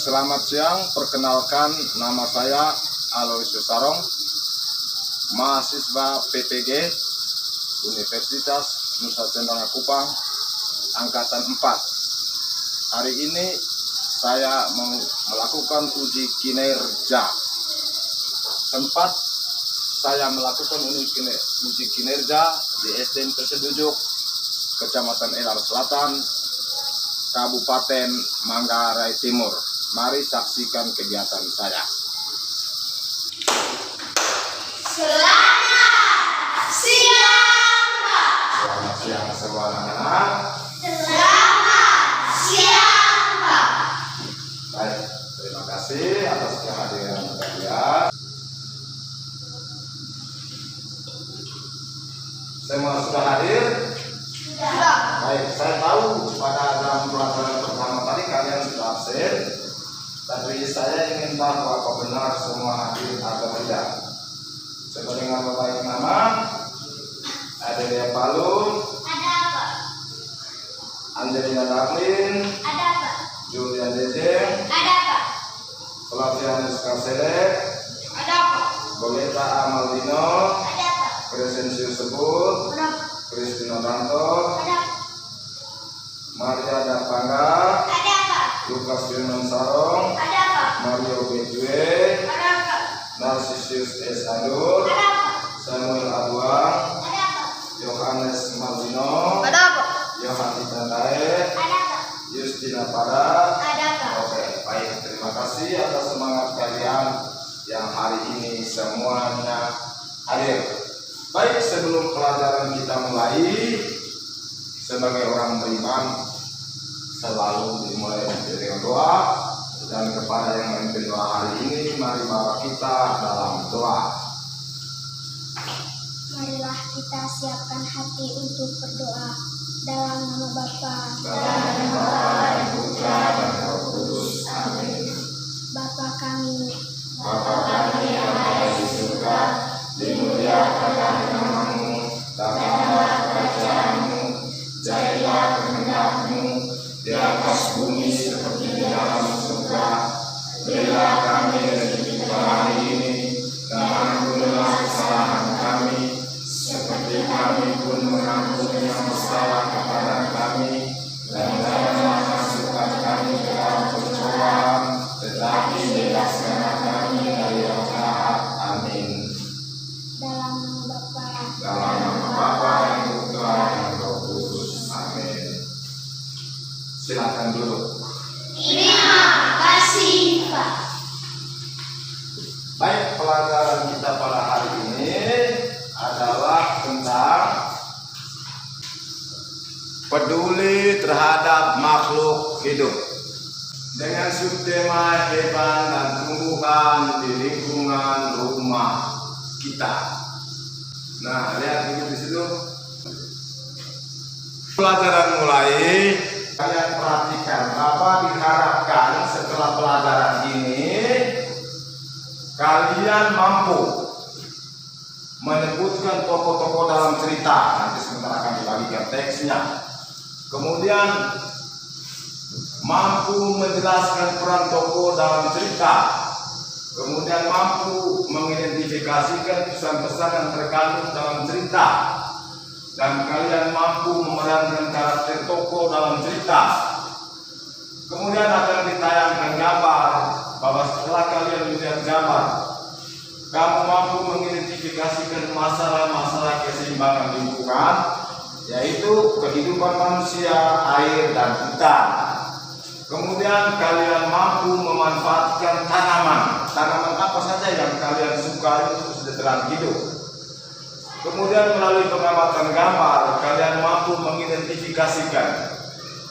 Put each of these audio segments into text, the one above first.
Selamat siang, perkenalkan nama saya Aloysius Sarong, mahasiswa PTG Universitas Nusa Tenggara Kupang, Angkatan 4. Hari ini saya mau melakukan uji kinerja. Tempat saya melakukan uji kinerja di SDN Tersedujuk, Kecamatan Elar Selatan, Kabupaten Manggarai Timur. Mari saksikan kegiatan saya. Selamat siang, Pak. Selamat siang semua anak-anak. Selamat siang, Pak. Baik, terima kasih atas kehadiran kalian. Semua sudah hadir? Sudah. Baik, saya tahu pada jam pelajaran pertama tadi kalian sudah absen, tapi saya ingin tahu apa benar semua hadir atau tidak. Coba dengan baik nama, Adelia Palung, Ada apa? Angelina Darlin, Ada apa? Julian Dejeng, Ada apa? Flavianus Kaselek, Ada apa? Goleta Amaldino, Ada apa? Crescensius Sebut, Ada apa? Kristina Danto, Ada apa? Maria Dapangga, Ada apa? Lukas Firman Sarong, Ada apa? Mario Bedue, Ada apa? Narcisius S. Adur, Ada apa? Samuel Aduang, Ada apa? Yohanes Maldino, Ada apa? Yohani Tandae, Ada apa? Justina Pada. Ada apa? Oke, baik, terima kasih atas semangat kalian yang hari ini semuanya hadir. Baik, sebelum pelajaran kita mulai, sebagai orang beriman selalu dimulai dengan doa, dan kepada yang memimpin doa hari ini, mari bawa kita dalam doa. Marilah kita siapkan hati untuk berdoa dalam nama Bapa, Dalam nama Bapa, dan Putra, dan Roh Kudus. Amin. Bapa kami, Bapa kami yang ada di surga, dimuliakanlah namamu, datanglah kerajaanmu, jadilah kehendak-Mu di atas bumi seperti di dalam surga. Berilah kami rezeki hari ini, dan ampunilah kesalahan kami, seperti kami pun mengampuni yang bersalah kepada kami, dan janganlah masukkan kami ke dalam pencobaan, tetapi bebaskanlah kami dari yang jahat. Amin. dalam nama Bapa, Dalam nama Bapa, dan Putra, dan Roh Kudus. Amin. Silakan duduk. Terima kasih, Pak. Baik, pelajaran kita pada hari ini adalah tentang peduli terhadap makhluk hidup dengan subtema hewan dan tumbuhan di lingkungan rumah kita. Nah, lihat dulu di situ. Pelajaran mulai. Kalian perhatikan apa diharapkan setelah pelajaran ini. Kalian mampu menyebutkan tokoh-tokoh dalam cerita. Nanti sebentar akan dibagikan teksnya. Kemudian mampu menjelaskan peran tokoh dalam cerita. Kemudian mampu mengidentifikasikan pesan-pesan yang terkandung dalam cerita. Dan kalian mampu memerankan karakter tokoh dalam cerita. Kemudian akan ditayangkan gambar, bahwa setelah kalian melihat gambar, kamu mampu mengidentifikasikan masalah-masalah keseimbangan lingkungan, yaitu kehidupan manusia, air, dan hutan. Kemudian kalian mampu memanfaatkan tanaman apa saja yang kalian suka untuk kesejahteraan hidup. Kemudian melalui pengamatan gambar, kalian mampu mengidentifikasikan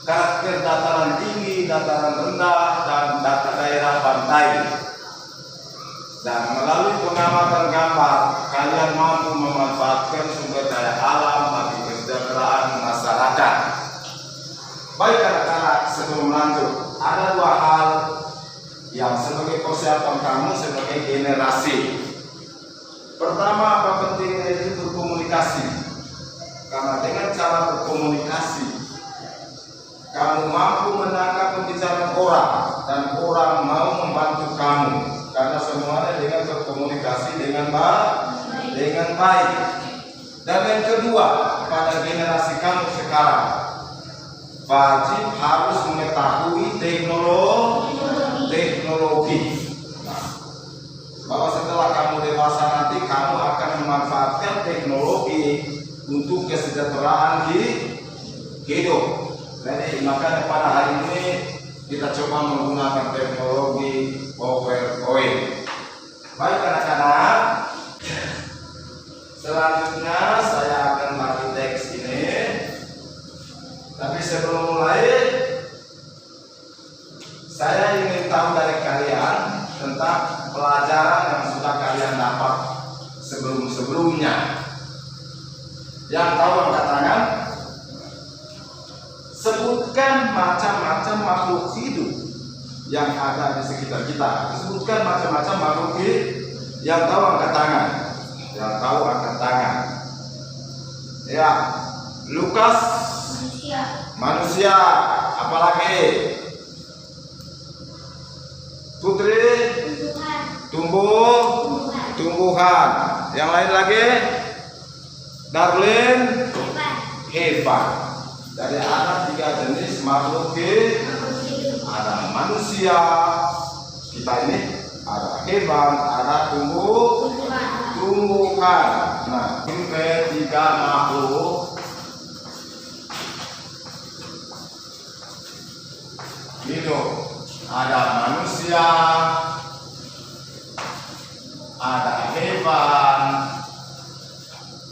karakter dataran tinggi, dataran rendah, dan daerah pantai. Dan melalui pengamatan gambar, kalian mampu memanfaatkan sumber daya alam bagi kesejahteraan masyarakat. Baik anak-anak, sebelum lanjut, ada dua hal yang sebagai persiapan kamu sebagai generasi. Pertama, apa pentingnya itu berkomunikasi. Karena dengan cara berkomunikasi, kamu mampu menangkap pembicaraan orang dan orang mau membantu kamu, karena semuanya dengan berkomunikasi dengan baik. Dan yang kedua, pada generasi kamu sekarang wajib harus mengetahui teknologi. Nah, bahwa setelah kamu dewasa nanti kamu akan memanfaatkan teknologi untuk kesejahteraan hidup. Jadi makanya pada hari ini kita coba menggunakan teknologi PowerPoint. Baik anak-anak, selanjutnya saya akan bagi teks ini. Tapi sebelum mulai, saya ingin tahu dari kalian tentang pelajaran yang sudah kalian dapat sebelum-sebelumnya. Yang tahu angkat tangan. Sebutkan macam-macam makhluk hidup yang ada di sekitar kita. Sebutkan macam-macam makhluk hidup yang tahu angkat tangan. Yang tahu angkat tangan. Ya, Lukas. Manusia. Apalagi? Putri. Tumbuhan. Yang lain lagi? Darlin. Hewan. Jadi ada 3 jenis makhluk hidup. Ada manusia, kita ini, ada hewan, ada tumbuhan. Nah, ini ketiga makhluk. Hidup. Ada manusia, ada hewan,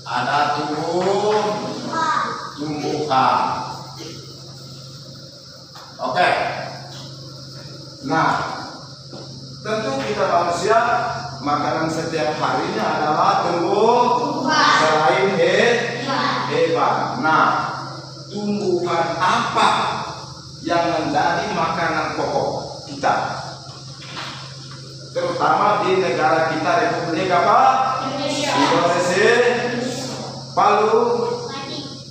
ada tumbuhan. Oke. Nah, tentu kita manusia makanan setiap harinya adalah tumbuhan selain hewan. Nah, tumbuhan apa yang menjadi makanan pokok kita? Terutama di negara kita, Republik apa? Indonesia. Palu.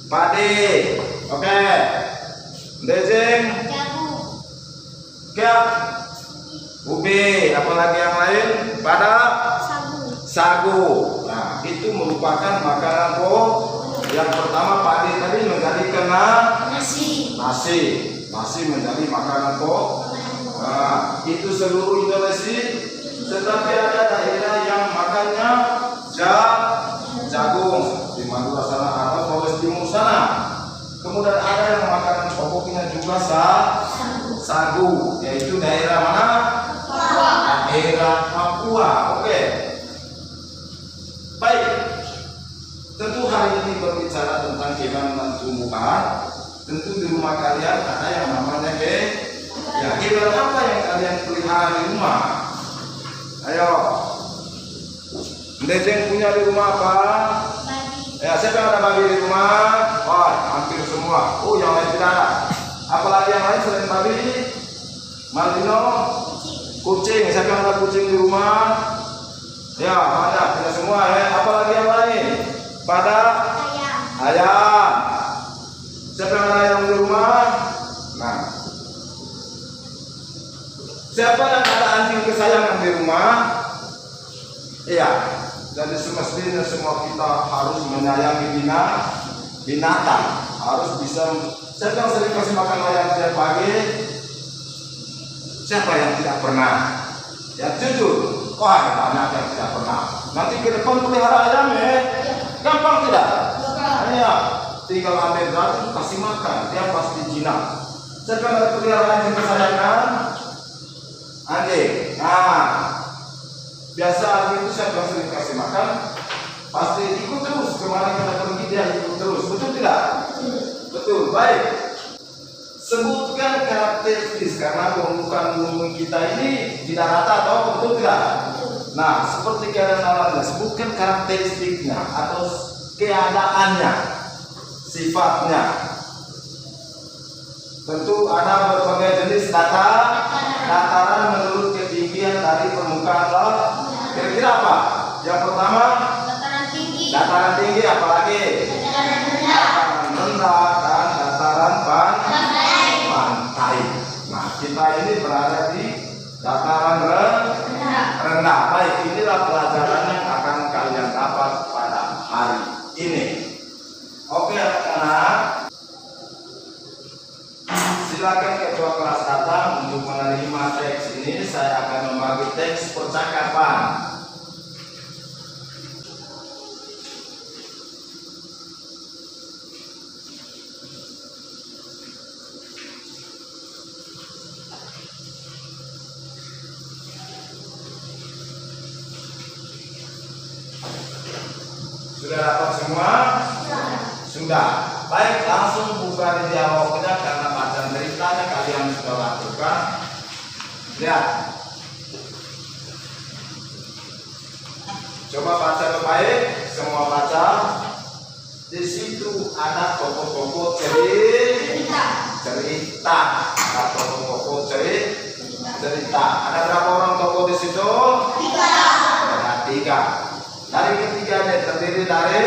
Padi. Oke. Dejeng. Gap. Ubi. Apalagi yang lain? Pada sagu. Nah, itu merupakan makanan pokok. Yang pertama padi tadi menjadi nasi menjadi makanan pokok. Nah, itu seluruh Indonesia. Tetapi ada daerah yang makannya jagung di Madura sana atau Sulawesi Timur sana. Kemudian ada yang makanan pokoknya juga sagu, yaitu daerah mana? Daerah Papua. Oke. Baik. Tentu hari ini berbicara tentang hewan dan tumbuhan. Tentu di rumah kalian ada yang namanya hewan apa yang kalian pelihara di rumah? Ayo. Dejeng punya di rumah apa? Ya, siapa yang ada babi di rumah? Wah, hampir semua. Oh, yang lain tidak ada. Apalagi yang lain selain babi? Maldino? Kucing. Siapa yang ada kucing di rumah? Ya, ada. Tidak semua ya. Apalagi yang lain? Pada? Ayam. Siapa yang ada ayam di rumah? Nah. Siapa yang ada anjing kesayangan di rumah? Iya. Jadi semestinya semua kita harus menyayangi binatang. Harus bisa. Siapa yang sering kasih makan ayam tiap pagi? Siapa yang tidak pernah? Ya jujur. Wah, banyak yang tidak pernah. Nanti ke depan pelihara ayam ya. Gampang tidak? Iya. Tinggal ambil gratis kasih makan. Dia pasti jinak. Siapa yang ada pelihara anjing kesayangan? Anjing. Nah. Biasa anjing itu siapa yang sering kasih makan pasti ikut terus, kemana kita pergi dia ikut terus, betul tidak? Betul, baik. Sebutkan karakteristik, karena umum kita ini tidak rata, atau betul tidak? Nah, seperti keadaan sebutkan karakteristiknya atau keadaannya, sifatnya. Tentu ada berbagai jenis dataran menurut ketinggian dari permukaan laut. Kira-kira apa? Yang pertama dataran tinggi, apalagi dataran rendah dan dataran berada di dataran rendah. Baik, inilah pelajaran yang akan kalian dapat pada hari ini. Oke anak-anak, silakan ketua kelas datang untuk menerima teks ini. Saya akan membagi teks percakapan. Sudah dapat semua? Sudah. Baik, langsung buka di dialognya karena bacaan ceritanya kalian sudah lakukan. Lihat. Coba baca baik, semua baca. Di situ ada tokoh-tokoh cerita. Ada tokoh-tokoh cerita. Ada berapa orang tokoh di situ? 3. Ada 3. Dari ketiganya terdiri dari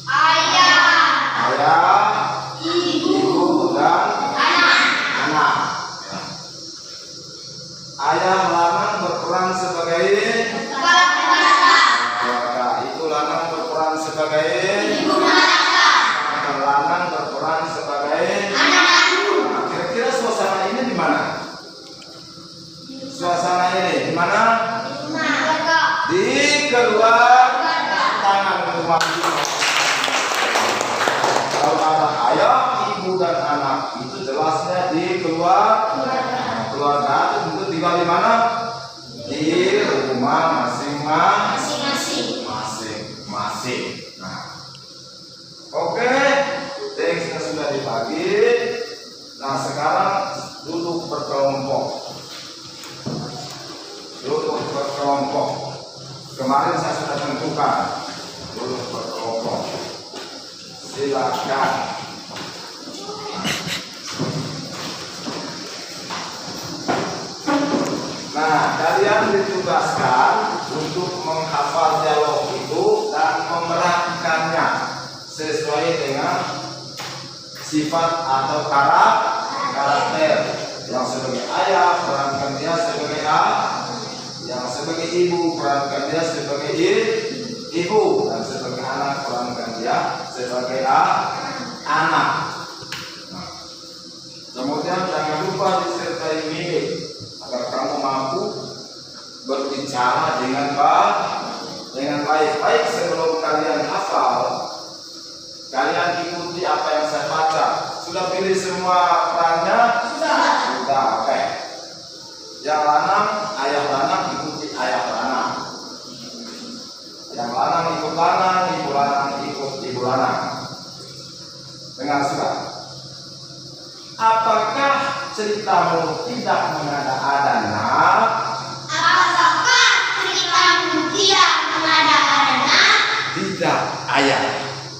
ayah, ibu, dan anak. Ayah lanang berperan sebagai kepala keluarga. Ibu lanang berperan sebagai ibu dan lanang berperan sebagai anak. Kira-kira suasana ini di mana? Suasana ini di mana? Di keluar tangan rumah. Kalau ada ayah, ibu dan anak itu jelasnya di keluarga itu tinggal di mana? Di rumah masing-masing. Nah, oke, teksnya sudah dibagi. Nah, sekarang duduk berkelompok. Kemarin saya sudah tentukan duduk berkelompok. Silakan. Nah, kalian ditugaskan untuk menghafal dialog itu dan memerhatikannya sesuai dengan sifat atau karakter. Yang sebagai ayah, perankan dia sebagai yang sebagai ibu, perankan dia sebagai ibu, dan sebagai anak, perankan dia sebagai anak. Nah, kemudian jangan lupa disertai mimik agar kamu mampu berbicara dengan baik. Sebelum kalian hafal, kalian ikuti apa yang saya baca. Sudah pilih semua perannya? Sudah, oke. Yang lanang, ayah lanang ikuti ayah lanang. Yang lanang ikut lanang, ibu lanang ikut ibu lanang. Dengar sudah. Apakah ceritamu tidak mengada-ada, nak? Apakah ceritamu tidak mengada-ada, nak? Tidak, ayah.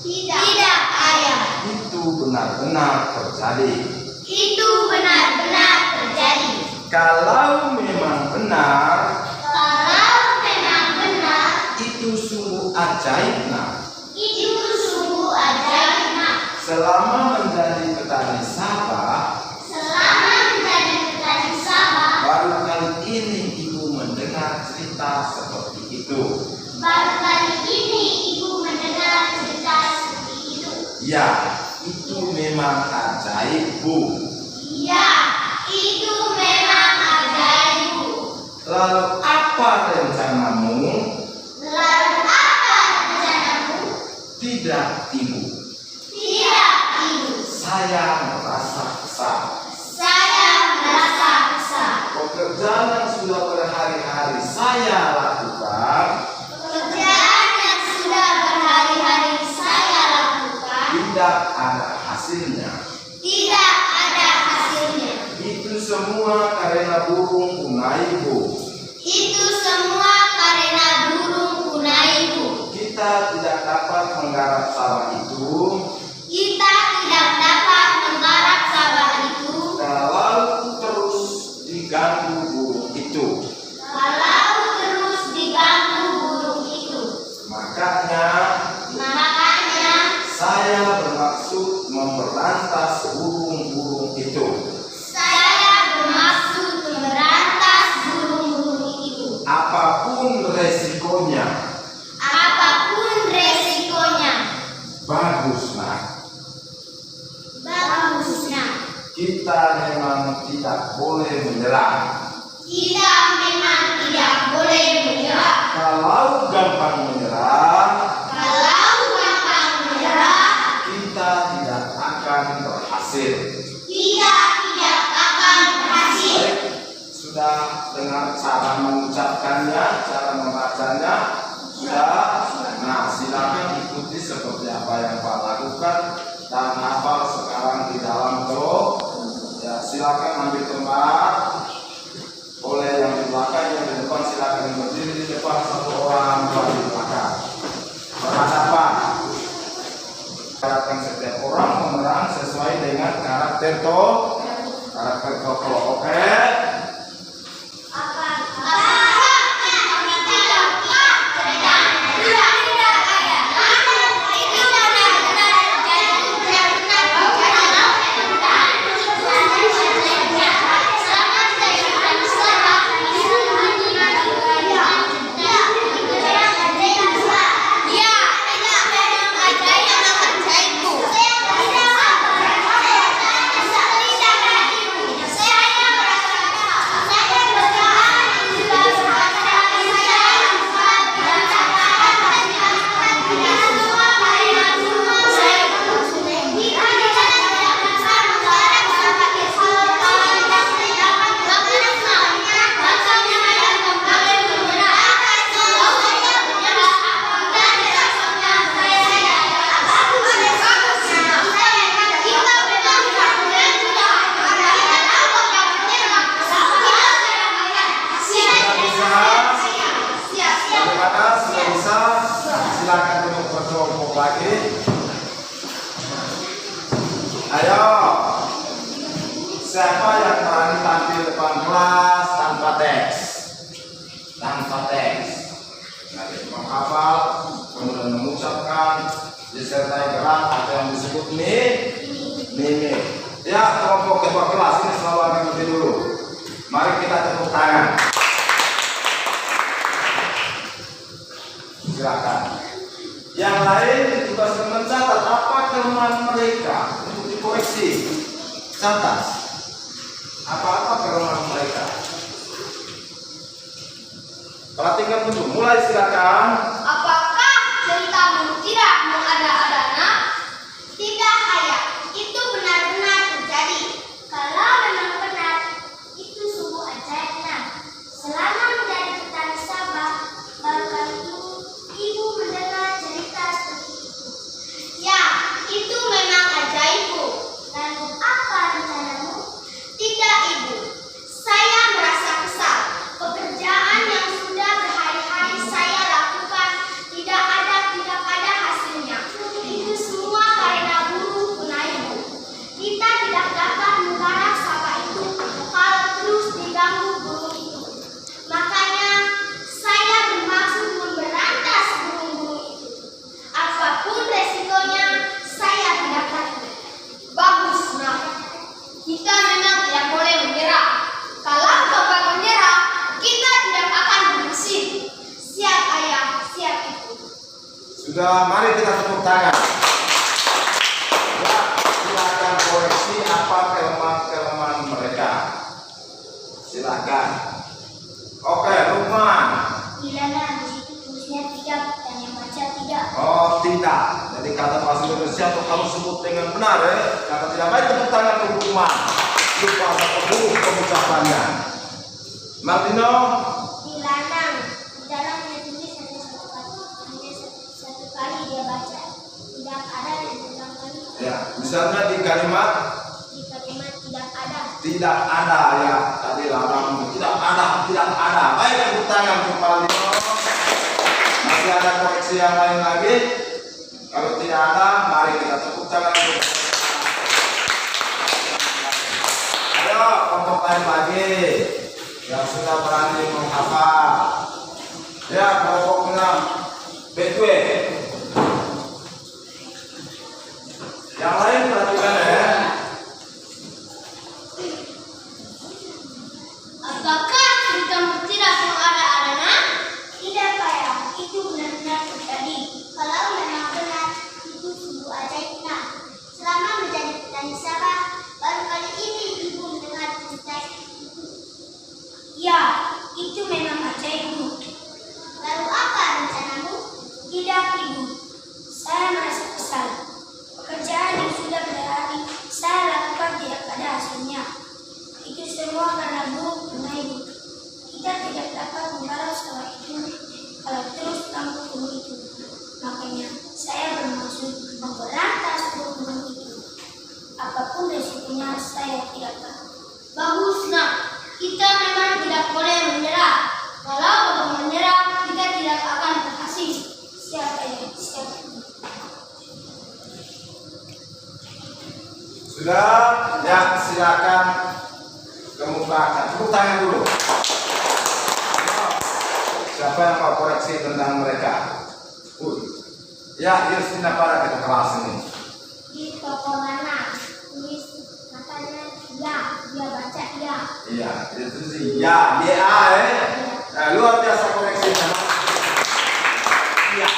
Tidak, ayah. Itu benar-benar terjadi. Itu benar-benar terjadi. Kalau memang benar, itu sungguh ajaib, nak. Itu sungguh ajaib, nak. Selama menjadi petani sabah, baru kali ini ibu mendengar cerita seperti itu. Ya, itu memang ajaib, Bu. Lalu apa rencanamu? Tidak, Ibu. Saya merasa kesal. Pekerjaan yang sudah berhari-hari saya lakukan tidak ada hasilnya. Itu semua karena burung punaiku. Kita tidak dapat menggarap sawah itu kalau terus diganggu burung itu. Makanya saya bermaksud memberantas burung-burung itu. boleh menyerah. Kita memang tidak boleh menyerah. Kalau gampang menyerah, kita tidak akan berhasil. Kita tidak akan berhasil. Baik, sudah dengar cara mengucapkannya, cara membacanya? Sudah. Nah, silakan ikuti seperti apa yang Pak lakukan dan hafal sekarang di dalam blog. Ya, silakan ambil tempat. Boleh yang di belakang, yang di depan silakan berdiri di depan, satu orang, dua di belakang. Berhadapan. Harapkan setiap orang memeran sesuai dengan karakter tokoh. Oke? Silakan untuk berkelompok lagi. Ayo, siapa yang berani tampil depan kelas tanpa teks? Nanti menghafal, kemudian mengucapkan, disertai gerak atau yang disebut mimik. Ya, kelompok ketua kelas ini selalu akan lebih dulu. Mari kita tepuk tangan. Silakan. Yang lain ditugaskan mencatat apa kelemahan mereka untuk dikoreksi. Catat apa kelemahan mereka. Perhatikan dulu. Mulai silakan. Apakah ceritamu tidak mengada-adana? Tidak, ayah. Itu benar-benar terjadi. Kalau memang benar, itu sungguh ajaibnya. Selama menjadi petani sabah, baru kali ini ibu mendengar cerita seperti itu. Ya, itu memang ajaib, Bu. Lalu apa rencanamu? Tidak, Ibu. Saya merasa kesal. Pekerjaan yang sudah berhari-hari saya lakukan tidak ada hasilnya. Itu semua karena buruh punaibu. Kita tidak dapat menggarap sawah itu kalau terus diganggu buruh itu. Makanya saya bermaksud memberantas burung-burung itu. Apapun resikonya, saya tidak takut. Bagus, nak. Kita memang tidak boleh menyerah. Kalau Bapak menyerah, kita tidak akan berhasil. Siap, ayah. Siap, ibu. Sudah, mari kita tepuk tangan. Ya, silakan koreksi apa kelemahan mereka. Silakan. Oke, Lukman. Tidak, nak. Di situ tulisnya tidak dan yang baca tidak. Oh, tidak. Jadi kata bahasa Indonesia itu harus sebut dengan benar ya. Kata tidak baik tepuk tangan ke Lukman. Supaya terburuk pengucapannya. Martino. Dilarang. Di dalamnya tulis hanya satu kali dia baca. Tidak ada yang berulang kali. Ya, misalnya di kalimat Di kalimat tidak ada. tidak ada ya. Tadi larang tidak ada. Baik, tepuk tangan kembali. Masih ada koreksi yang lain lagi? Kalau tidak ada, mari kita tepuk tangan. Ayo, kelompok lain lagi yang sudah berani menghafal. Ya, kelompoknya B2. Yang lain perhatikan ya. Apakah ceritamu tidak mengada-adana? Tidak, ayah. Itu benar-benar terjadi. Kalau memang benar, itu sungguh ajaibnya. Selama menjadi petani sabah, baru kali ini ibu mendengar cerita itu. Ibu, saya merasa kesal. Pekerjaan yang sudah berhari saya lakukan tidak ada hasilnya. Itu semua karena buruk bunga Ibu. Kita tidak dapat menggarap sawah itu kalau terus ganggu gunung itu. Makanya saya bermaksud memberantas gunung itu. Apapun resikonya saya tidak tahu. Bagus, Nak. Kita memang tidak boleh menyerah. Kalau Bapak menyerah, kita tidak akan berhasil. Siapa yang siap? Sudah? Ya, silakan kemukakan. Tepuk tangan dulu. Siapa yang mau koreksi tentang mereka? Ya, Yustina pada kita kelas ini. Di toko mana? Tulis katanya ya, dia baca ya. Iya, itu sih. Ya, ya, Nah, luar biasa koreksi. Iya.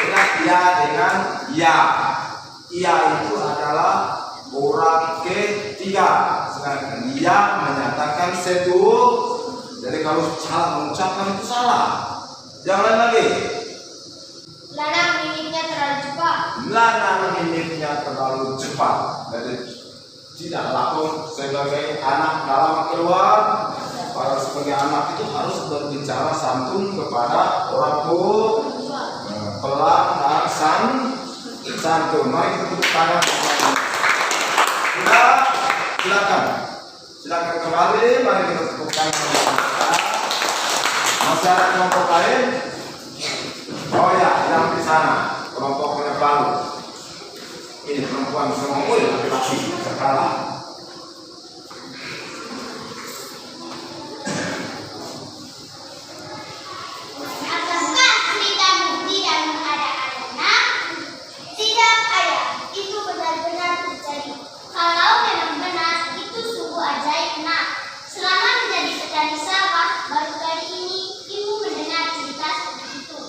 Ingat ya dengan ya. Ya itu adalah orang ketiga. Sedangkan dia menyatakan satu. Jadi kalau salah mengucapkan itu salah. Jangan lagi. Lanang mimiknya terlalu cepat. Lanang mimiknya terlalu cepat. Jadi tidak laku sebagai anak dalam keluar. Para sebagai anak itu harus berbicara santun kepada orang tua, pelan dan santun. Mari kita tepuk tangan. Silakan kembali. Mari kita tepuk tangan. Masih ada kelompok lain? Oh ya, yang di sana kelompoknya baru. Ini perempuan semua, laki-laki sekali. Apakah ceritamu tidak ada anak? Tidak, Ayah. Itu benar-benar terjadi. Kalau memang benar, itu sungguh ajaib, Nak. Selama menjadi petani sawah, baru kali ini Ibu mendengar cerita seperti itu.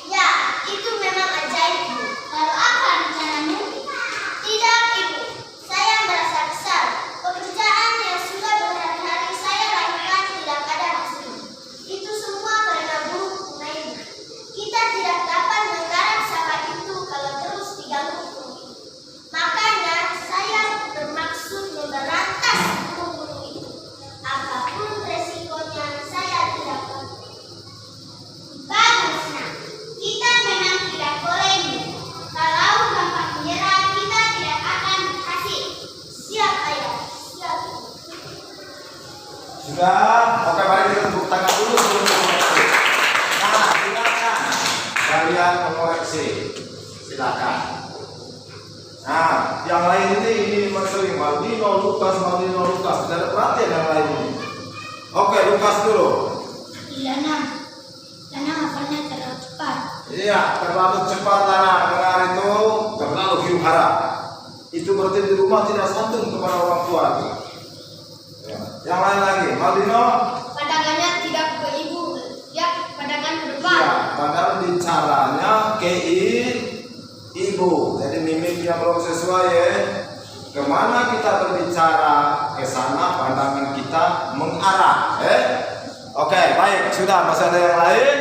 Ya, itu memang ajaib, Bu. Lalu apa rencanamu? Tidak, Ibu. Saya merasa kesal. Pekerjaan yang sudah berhari-hari saya lakukan tidak ada hasil. Itu semua karena buruk bunga Ibu. Kita tidak dapat menggarap sawah itu kalau terus diganggu gunung. Makanya saya bermaksud memberantas gunung itu. Apapun resikonya saya tidak mau. Bagus, Nak. Kita memang tidak boleh menyerah. Kalau gampang menyerah, kita tidak akan berhasil. Siap, Ayah. Siap. Sudah? Oke, mari kita tepuk tangan dulu sebelum mengoreksi. Nah, silakan kalian mengoreksi. Silakan. Nah, yang lain ini sering Maldino, Lukas. Tidak ada perhatian yang lain ini. Oke, Lukas dulu. Lanang hafalnya terlalu cepat. Iya, terlalu cepat Lana dengar itu, terlalu hiu hara. Itu berarti di rumah tidak santun kepada orang tua. Ya. Yang lain lagi, Maldino. Pandangannya tidak ke Ibu, ya pandangan ke depan. Ya, padahal bicaranya ke ibu. Jadi mimiknya belum sesuai ya. Kemana kita berbicara, ke sana pandangan kita mengarah. Oke, baik. Sudah, masih ada yang lain?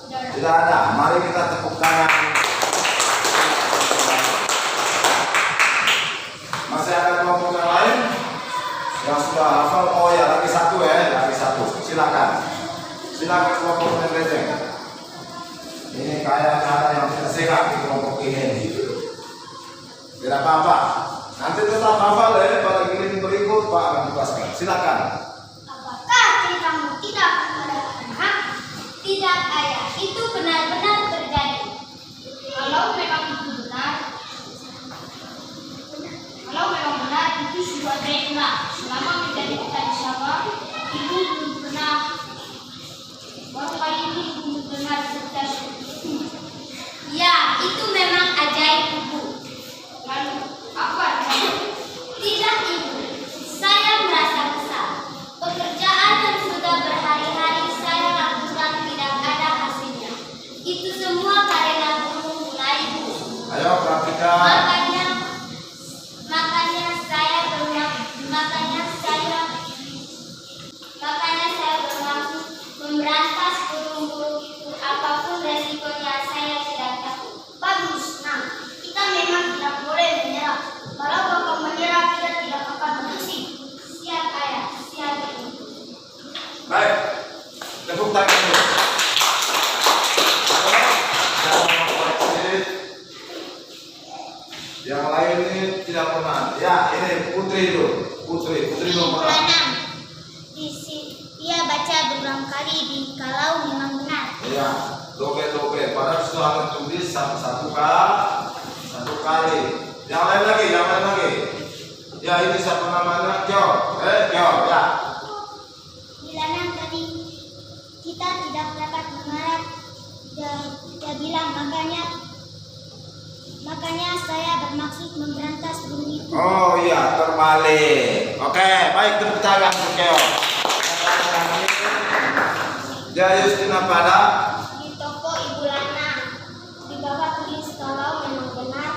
Tidak ada. Mari kita tepuk tangan. Masih ada kelompok yang lain yang sudah hafal? Oh ya, lagi satu. Silakan kelompok yang lain. Ini kayak ada yang tidak sehat di kelompok ini. Tidak apa-apa. Nanti tetap hafal ya. Pada giliran berikut Pak akan dipaskan. Silakan. Apakah ceritamu tidak ada anak? Tidak, Ayah. Itu benar-benar terjadi. Kalau memang benar, itu sudah ajaib. Selama menjadi petani sawah, Ibu belum pernah. Baru kali ini Ibu mendengar cerita seperti itu. Ya, itu memang ajaib, Ibu. Lalu apa? Tidak, Ibu. Saya merasa kesal. Pekerjaan yang sudah berhari-hari saya lakukan tidak ada hasilnya. Itu semua karena burung bunga Ibu. Ayo perhatikan. Makanya saya bermaksud memberantas burung-burung itu. Apapun resikonya saya Putri itu. Putri nomor berapa? Ia baca berulang kali di kalau memang benar. Iya, dope. Padahal sudah ada tulis satu kali. Yang lain lagi. Ya, ini siapa namanya? Kyo, ya. Bilangan tadi kita tidak dapat mengarah. Dia bilang makanya saya bermaksud memberantas burung itu. Oh iya, terbalik. Oke, baik, tepuk tangan untuk Kyo. Ya, Justina pada Di toko Ibu Lana di bawah tulis kalau memang benar.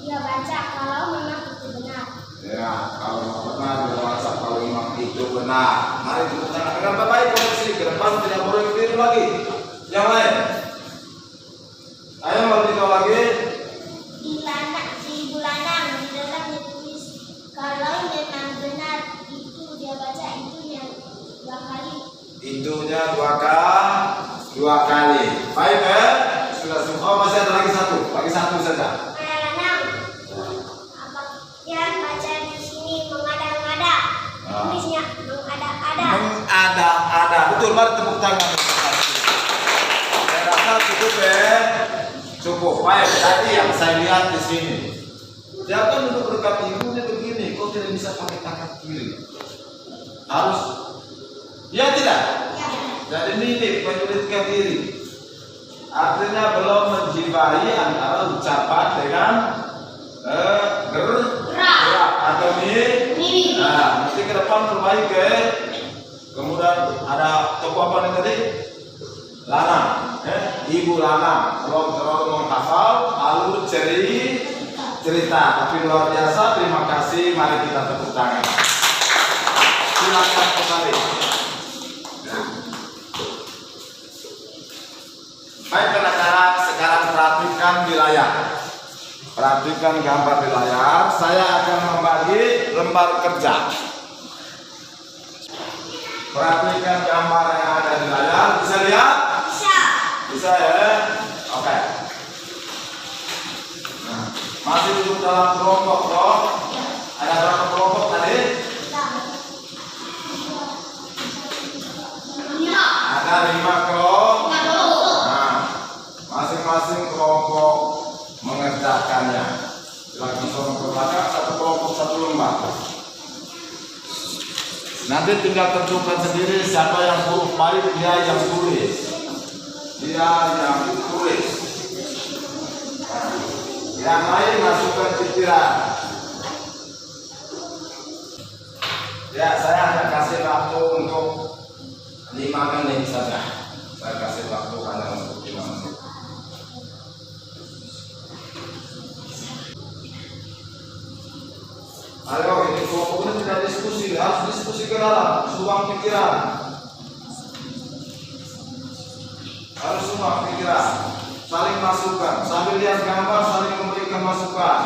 Dia baca kalau memang itu benar. ya, kalau benar dia baca kalau memang itu benar. Mari tepuk tangan. Dengan baik koreksi ke depan tidak boleh keliru lagi. Yang lain. Ayo mau kita lagi. Di Ibu Lana di dalam ditulis kalau memang benar itu dia baca itunya 2 kali. Itunya dua kali. Baik ya? Sudah semua. Oh, masih ada lagi satu saja. Yang baca di sini mengada-ngada. Tulisnya mengada-ada. Mengada-ada. Betul, mari tepuk tangan. Saya rasa cukup ya. Cukup. Baik, tadi yang saya lihat di sini. Jangan duduk dekat ibunya begini. Kau tidak bisa pakai tangan kiri. Harus. Ya tidak? Ya. Jadi mimik menyulitkan diri. Artinya belum menjiwai antara ucapan dengan gerak atau mimik. Nah, mesti ke depan perbaiki ke. Kemudian ada toko apa nih tadi? Lana, Ibu Lana. Kalau menghafal, lalu cerita. Tapi luar biasa. Terima kasih. Mari kita tepuk tangan. Silakan kembali. Baik anak-anak, sekarang perhatikan di layar. Perhatikan gambar di layar. Saya akan membagi lembar kerja. Perhatikan gambar yang ada di layar. Bisa lihat? Bisa ya? Oke. Nah, masih duduk dalam kelompok toh? Ada berapa kelompok tadi? Ada 5 kelompok. Nah, masing-masing kelompok mengerjakannya. Silakan sorong ke belakang, satu kelompok satu lembar. Nanti tinggal tentukan sendiri siapa yang huruf baik, dia yang tulis. Yang lain masukkan pikiran. Ya, saya hanya kasih waktu untuk 5 menit saja. Saya kasih waktu hanya untuk 5 menit. Ayo, ini kelompok ini tidak diskusi, harus diskusi ke dalam, sumbang pikiran. Harus sumbang pikiran, saling masukan, sambil lihat gambar, saling memberikan masukan.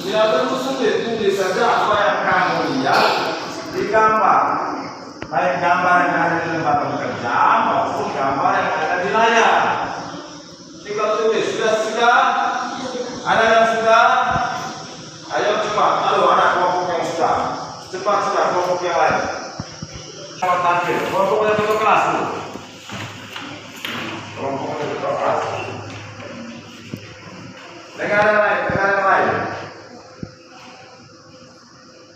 Tidak perlu sulit, tulis saja apa yang kamu lihat di gambar. Baik gambar yang ada di lembar pekerja maupun gambar yang ada di layar. Tinggal tulis, sudah? Ada yang sudah? Ayo cepat, ada kelompok yang sudah. Cepat kelompok yang lain. Cepat tampil, kelompoknya satu kelas dulu. Kelompoknya satu kelas. Dengar yang lain.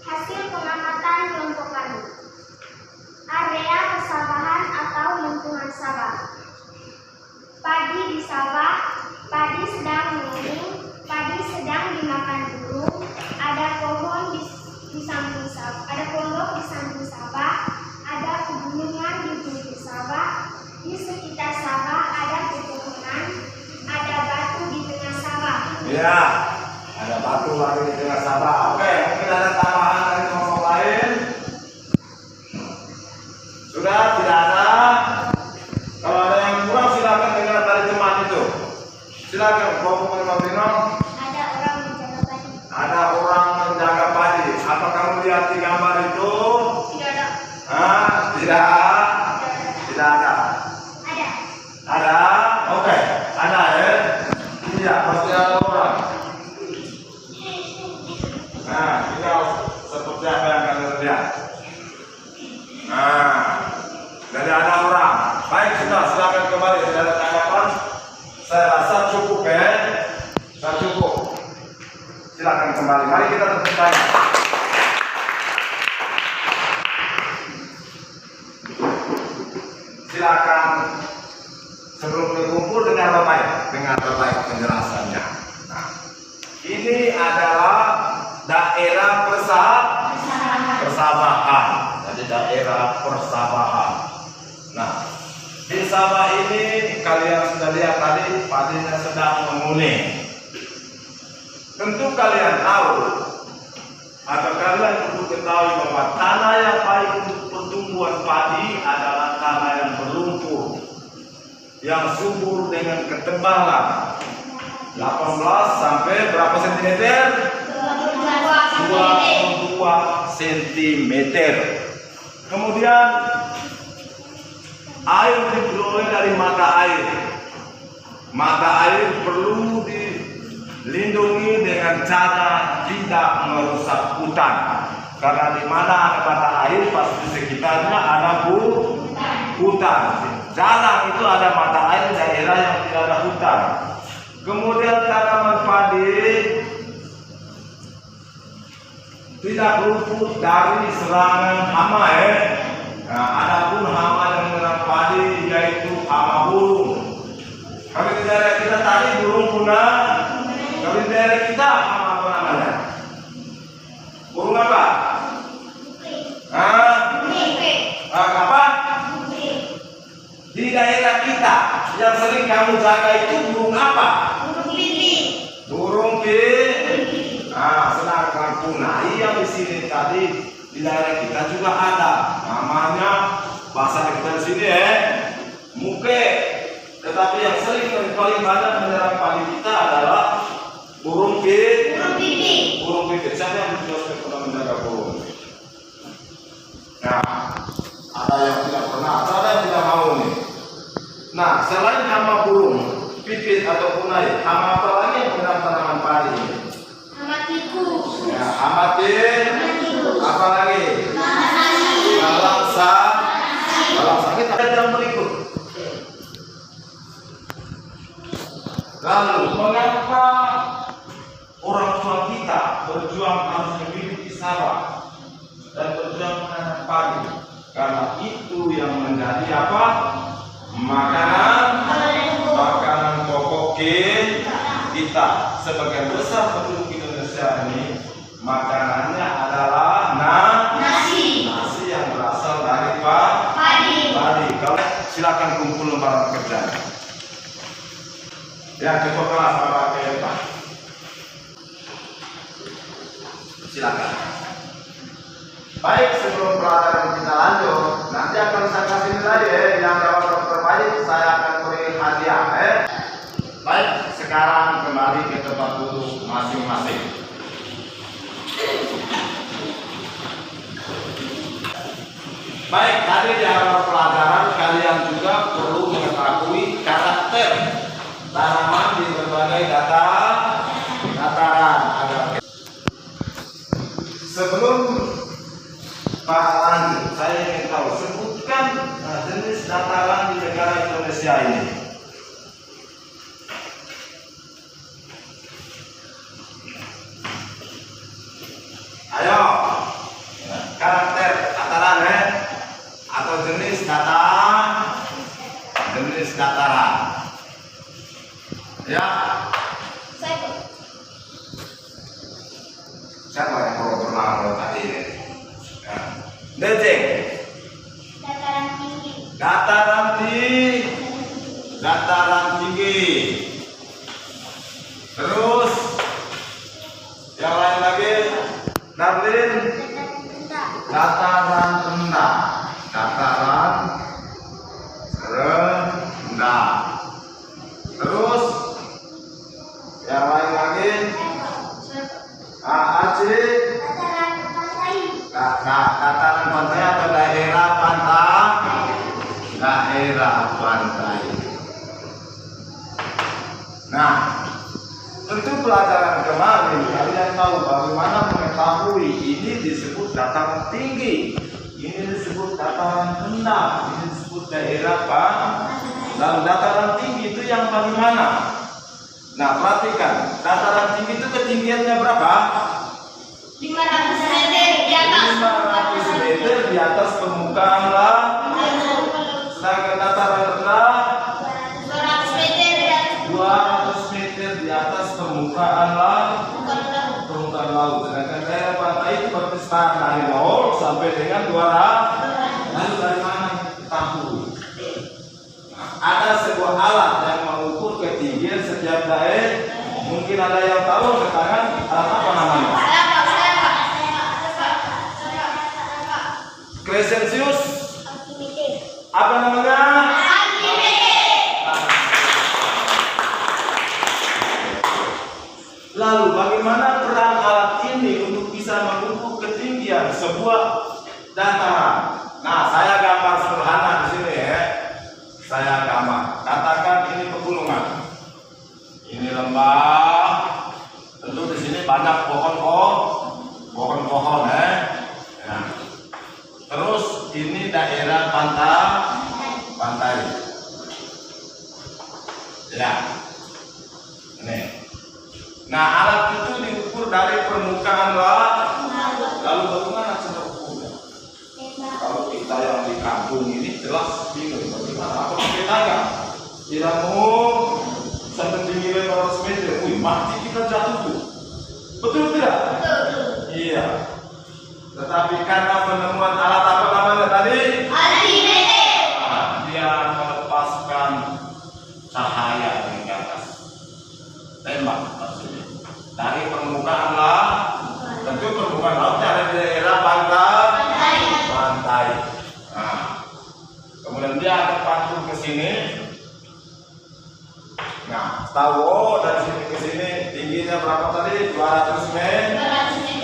Hasil pengamatan kelompok kami. Area persawahan atau lingkungan sawah. Padi di sawah, padi sedang mengering, padi dilihat di gambar itu? Tidak ada. Tidak ada. Ada. Ada? Oke, ada ya. Iya, pasti ada orang. Nah, kita seperti apa yang kalian lihat? Nah, jadi ada orang. Baik, sudah silakan kembali. Tidak ada tanggapan. Saya rasa cukup ya. Saya cukup. Silakan kembali. Mari kita tepuk tangan. Silakan sebelum berkumpul dengar baik penjelasannya. Nah, ini adalah daerah persawahan. Jadi daerah persawahan. Nah, di sawah ini kalian sudah lihat tadi padinya sedang menguning. Tentu kalian tahu atau kalian perlu ketahui bahwa tanah yang baik untuk pertumbuhan padi adalah tanah yang berlumpur, yang subur dengan ketebalan 18 sampai berapa sentimeter? 22 sentimeter. Kemudian air diperoleh dari mata air. Mata air perlu dilindungi dengan cara tidak merusak hutan. Karena di mana ada mata air pasti di sekitarnya ada hutan. Jarang itu ada mata air di daerah yang tidak ada hutan. Kemudian tanaman padi tidak luput dari serangan hama ya. Nah, adapun hama yang menyerang padi yaitu hama burung. Kalau di daerah kita tadi burung punah. Kalau di daerah kita hama apa namanya? Burung apa? Apa? Di daerah kita yang sering kamu jaga itu burung apa? Burung pilih. Nah, sedangkan punai yang di sini tadi di daerah kita juga ada. Namanya bahasa kita di sini muke. Tetapi yang sering dan paling banyak menyerang padi kita adalah burung pilih. Burung pipit. Siapa yang pernah menjaga burung? Nah, ada yang tidak pernah, ada yang tidak mau nih. Nah, selain hama burung pipit atau punai, hama apa lagi yang menyerang tanaman padi? Hama tikus. Ya, hama tikus. Apa lagi? Balangsa. Kita ada yang berikut. Lalu, mengapa orang tua kita berjuang harus memiliki sawah dan berjuang menanam padi? Karena itu yang menjadi apa? Makanan pokok kita. Sebagian besar penduduk Indonesia ini makanannya adalah nasi yang berasal dari padi. Kalau silakan kumpul lembaran pekerjaan. Ya, ketua kelas Bapak Pak. Silakan. Baik, sebelum pelajaran kita lanjut, nanti akan saya kasih nilai yang dapat terbaik saya akan beri hadiah Baik, sekarang kembali ke tempat duduk masing-masing. Baik, tadi di awal pelajaran kalian juga perlu mengetahui karakter tanaman di berbagai dataran agar sebelum Pak lanjut, saya ingin tahu sebutkan jenis dataran di negara Indonesia ini. Ayo, karakter dataran atau jenis dataran. Ya. Siapa yang mau berlalu tadi ini? Dejeng. Dataran tinggi. Terus yang lain lagi, Darlin. Dataran rendah. Terus yang lain lagi, Aceh. Nah, dataran pantai atau daerah pantai? Daerah pantai. Nah, tentu pelajaran kemarin kalian tahu bagaimana mengetahui ini disebut dataran tinggi, ini disebut dataran rendah, ini disebut daerah pantai. Lalu dataran tinggi itu yang bagaimana? Nah, perhatikan, dataran tinggi itu ketinggiannya berapa? 500 meter di atas 500 meter di atas permukaan laut. Sedangkan dataran rendah 200 meter di atas 200 meter di atas permukaan laut. Permukaan laut. Sedangkan daerah pantai itu berkisar dari 0 sampai dengan 200. Lalu dari mana kita tahu? Nah, ada sebuah alat yang mengukur ketinggian setiap daerah. Mungkin ada yang tahu sekarang alat apa namanya? Crescentius. Apa namanya? Lalu bagaimana peran alat ini untuk bisa mengukur ketinggian sebuah dataran? Nah, saya gambar sederhana di sini ya. Saya gambar. Katakan ini pegunungan. Ini lembah. Tentu di sini banyak pohon-pohon ya. Nah. Terus ini daerah pantai. Ya. Ini. Nah, alat itu diukur dari permukaan laut. Lalu bagaimana cara ukurnya? Kalau kita yang di kampung ini jelas bingung bagaimana. Apa pakai tangga? Tidak mau sampai tinggi 500 meter. Wih, mati kita jatuh tuh. Betul tidak? Iya. Tetapi karena penemuan alat apa namanya tadi? altimeter. Dia melepaskan cahaya dari atas. Tembak maksudnya. Dari permukaan laut. Tentu permukaan laut ada di daerah pantai. Nah, kemudian dia akan pantul ke sini. Nah, tahu dari sini ke sini tingginya berapa tadi? 200 meter.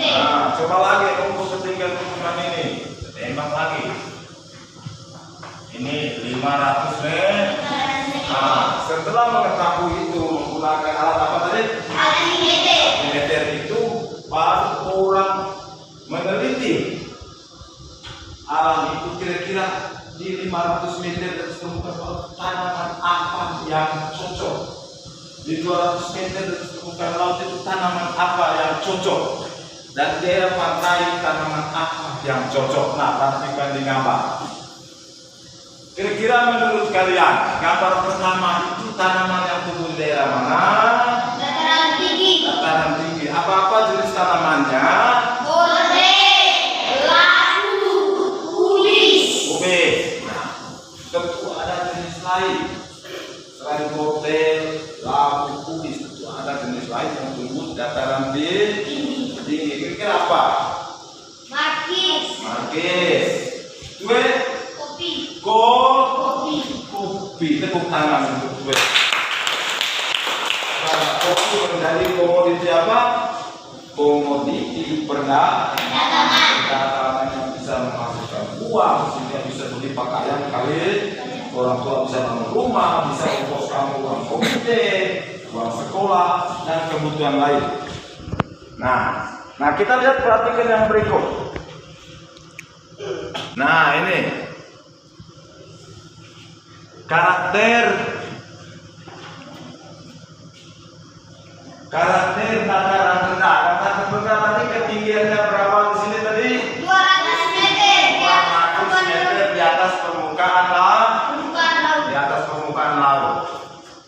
Nah, coba lagi untuk ketinggian permukaan ini. Tembak lagi. Ini 500 meter. Nah, setelah mengetahui itu menggunakan alat apa tadi? Altimeter itu baru orang meneliti alam itu kira-kira di 500 meter dari permukaan laut tanaman apa yang cocok. Di 200 meter dari permukaan laut itu tanaman apa yang cocok. Dan daerah pantai tanaman apa yang cocok. Nah, perhatikan di gambar. Kira-kira menurut kalian gambar pertama itu tanaman yang tumbuh di daerah mana? Dataran tinggi. Dataran tinggi. Apa-apa jenis tanamannya? Kode, labu, kubis. Kubis. Nah, tentu ada jenis lain selain kode, labu, kubis. Tentu ada jenis lain yang tumbuh di dataran tinggi. Kira-kira apa? Markis. Kue. Kopi. Tepuk tangan untuk kue. Kopi menjadi komoditi apa? Komoditi perdagangan yang bisa menghasilkan uang sehingga bisa beli pakaian kali, orang tua bisa bangun rumah, bisa ongkos kamu uang komite, uang sekolah dan kebutuhan lain. Nah kita lihat, perhatikan yang berikut. Nah, ini karakter dataran rendah. Dataran rendah tadi ketinggiannya berapa di sini tadi? 200 meter. 200 meter di atas permukaan laut. Di atas permukaan laut.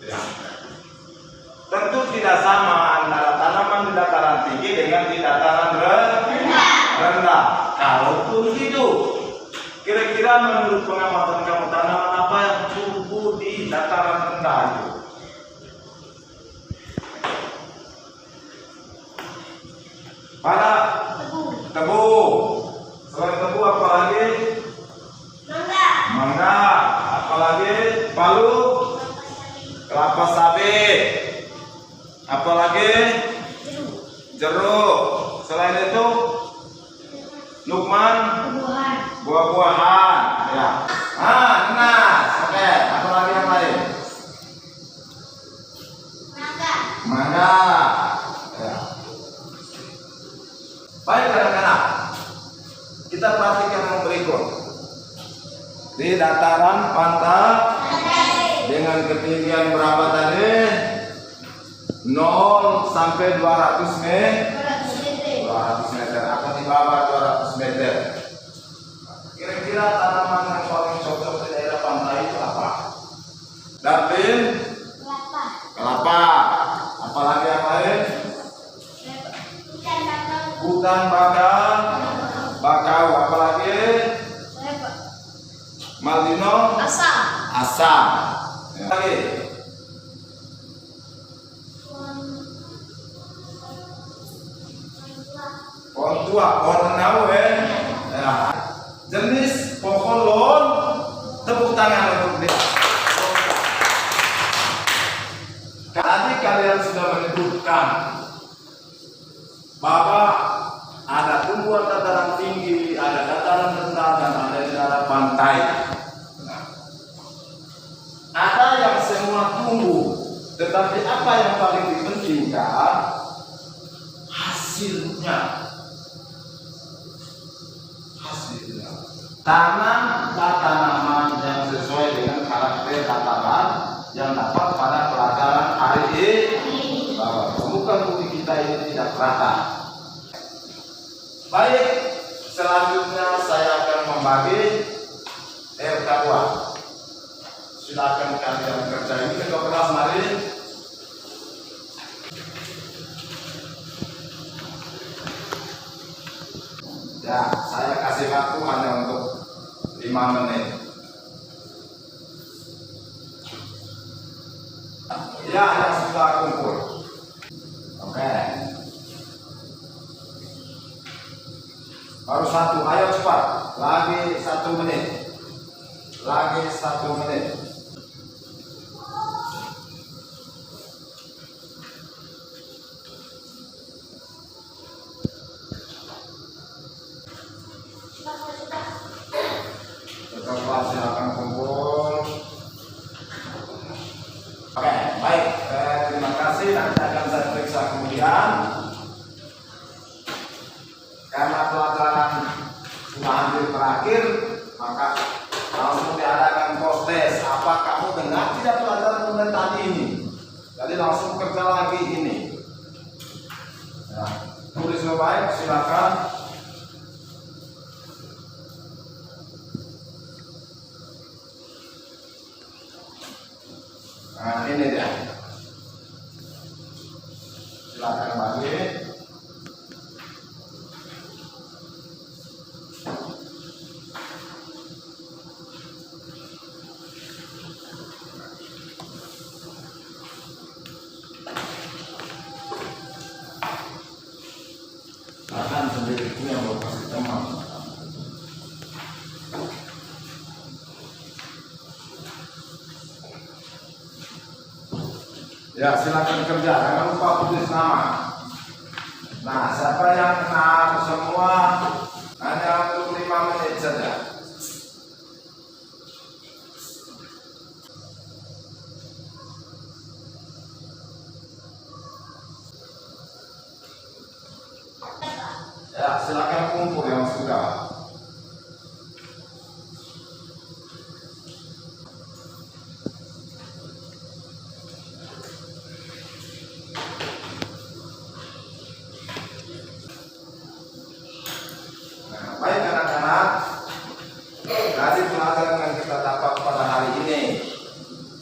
Ya. Tentu tidak sama antara tanaman di dataran tinggi dengan di dataran rendah. Kalaupun gitu, kira-kira menurut pengamatan kamu tanaman apa yang tumbuh di dataran rendah itu? Pada tebu. Selain tebu apa lagi? Mangga. Apa lagi? Palu. Kelapa sawit. Apa lagi? Jeruk. Selain itu, Lukman. buah-buahan. Ya. Nanas. Oke. Apa lagi yang lain? Mangga. Ya. Baik anak-anak, kita perhatikan yang berikut. Di dataran pantai dengan ketinggian berapa tadi? 0 sampai 200 meter. 200 meter atau di bawah 200 meter. Kira-kira tanaman yang paling cocok di daerah pantai itu apa? Dapin? Kelapa. Apalagi yang lain? Hutan bakau. Apalagi? Maldino? Asam. Ya. Lagi? Pohon tua, pohon renau ya. Jenis pohon lon, tepuk tangan untuk dia. Tadi kalian sudah menyebutkan bahwa ada tumbuhan dataran tinggi, ada dataran rendah, dan ada daerah pantai. Ada yang semua tumbuh, tetapi apa yang paling dipentingkan? Hasilnya. Tanam tanaman yang sesuai dengan karakter dataran yang dapat pada pelajaran hari ini. Bahwa bukan bumi kita ini tidak rata. Baik, selanjutnya saya akan membagi RK2. Silakan kalian kerja ini ke kelas mari. Ya, saya kasih waktu hanya untuk 5 menit. Ya, yang sudah kumpul. Oke. Baru satu, ayo cepat. Lagi 1 menit. Lagi 1 menit. Setelah silakan kumpul. Oke, baik. Terima kasih. Nanti akan saya periksa kemudian. Karena pelajaran sudah hampir terakhir, maka langsung diadakan post-test. Apa kamu dengar tidak pelajaran mulai tadi ini? Jadi langsung kerja lagi ini. Ya. Tulis baik, silakan. Nah, ini dia. Silakan bagi. Akan sendiri itu yang mau kasih teman. Ya, silakan kerja. Jangan lupa tulis nama. Nah, siapa yang kenal semua hanya untuk 5 menit saja. Ya, silakan kumpul yang sudah. Baik anak-anak, dari pelajaran yang kita dapat pada hari ini,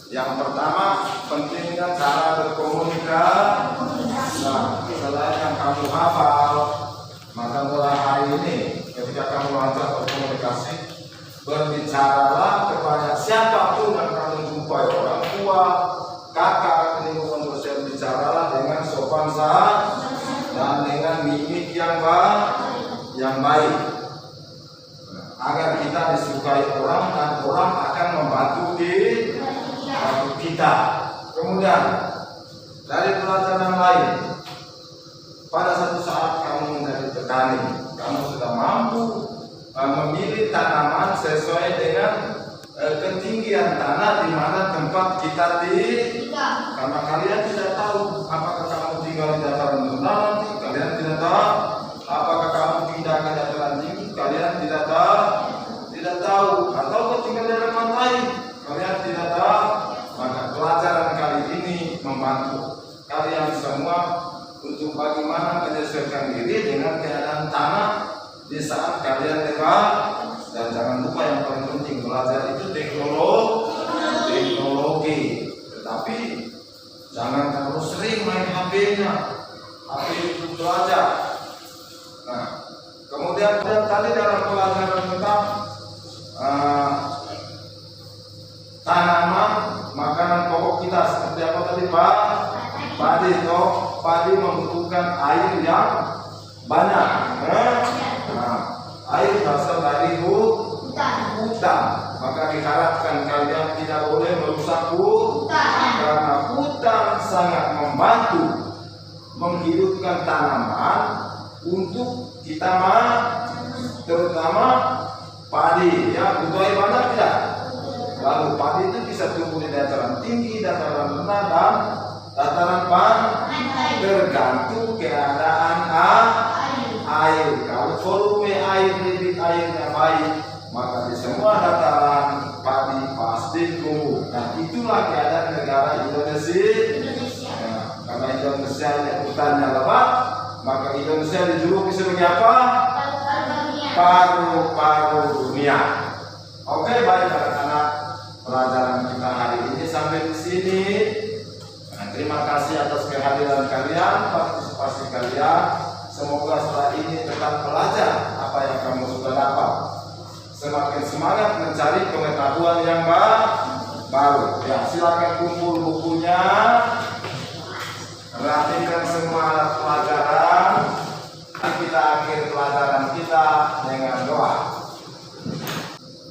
yang pertama pentingnya cara berkomunikasi. Nah, selain yang kamu hafal, maka mulai hari ini ketika kamu belajar berkomunikasi, berbicaralah kepada siapapun yang kamu jumpai, orang tua, kakak, lingkungan sosial, bicaralah dengan sopan santun dan dengan mimik yang baik. Agar kita disukai orang dan orang akan membantu kita. Kemudian dari pelajaran lain, pada satu saat kamu menjadi petani, kamu sudah mampu memilih tanaman sesuai dengan ketinggian tanah di mana tempat kita karena kalian tidak tahu apakah kamu tinggal di dataran rendah nanti, kalian tidak tahu apakah kamu pindah ke dataran tinggi, kalian tidak tahu atau tinggal di pantai, kalian tidak tahu. Maka pelajaran kali ini membantu kalian semua untuk bagaimana menyesuaikan diri dengan keadaan tanah di saat kalian lewat. Dan jangan lupa yang paling penting, belajar itu teknologi. Tetapi jangan terlalu sering main HP-nya. HP itu belajar. Nah, kemudian tadi dalam pelajaran tentang tanaman, makanan pokok kita seperti apa tadi Pak? Padi. Padi membutuhkan air yang banyak. Nah, air berasal dari hutan. Maka diharapkan kalian tidak boleh merusak hutan, karena hutan sangat membantu menghidupkan tanaman untuk kita terutama padi. Ya, butuh air banyak tidak? Lalu padi itu bisa tumbuh di dataran tinggi, dataran rendah, dan dataran pantai, tergantung keadaan air. Kalau volume air, debit airnya baik, maka di semua dataran padi pasti tumbuh. Dan itulah keadaan negara Indonesia. Nah, karena Indonesia hutannya lebat, maka Indonesia dijuluki sebagai apa? Paru-paru dunia. Oke, baik anak-anak, pelajaran kita hari ini sampai di sini. Nah, terima kasih atas kehadiran kalian, partisipasi kalian. Semoga setelah ini tetap belajar apa yang kamu sudah dapat. Semakin semangat mencari pengetahuan yang baru. Ya, silakan kumpul bukunya. Perhatikan semua alat pelajaran. Kita akhir pelajaran kita dengan doa.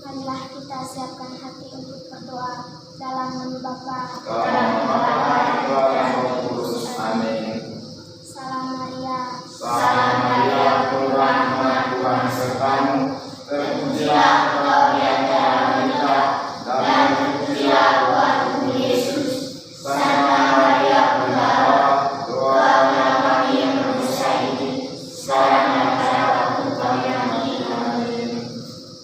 Marilah kita siapkan hati untuk berdoa dalam nama Bapa, Amin. Salam Maria. Salam Maria, penuh rahmat, Tuhan sertamu. Terpujilah engkau di antara wanita, dan terpujilah Tuhanmu Yesus. Santa Maria, penuh rahmat, doakanlah kami yang berdosa ini, sekarang dan pada waktu kami mati. Amin.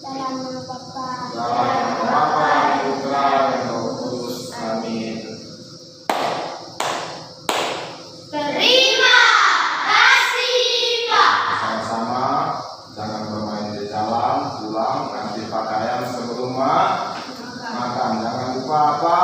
Dalam nama Bapa, Dalam nama Bapa, Putra, dan Roh Kudus. Amin. terima kasih Pak. Sama-sama, jangan bermain di jalan, pulang ganti pakaian sebelum makan. Jangan lupa apa?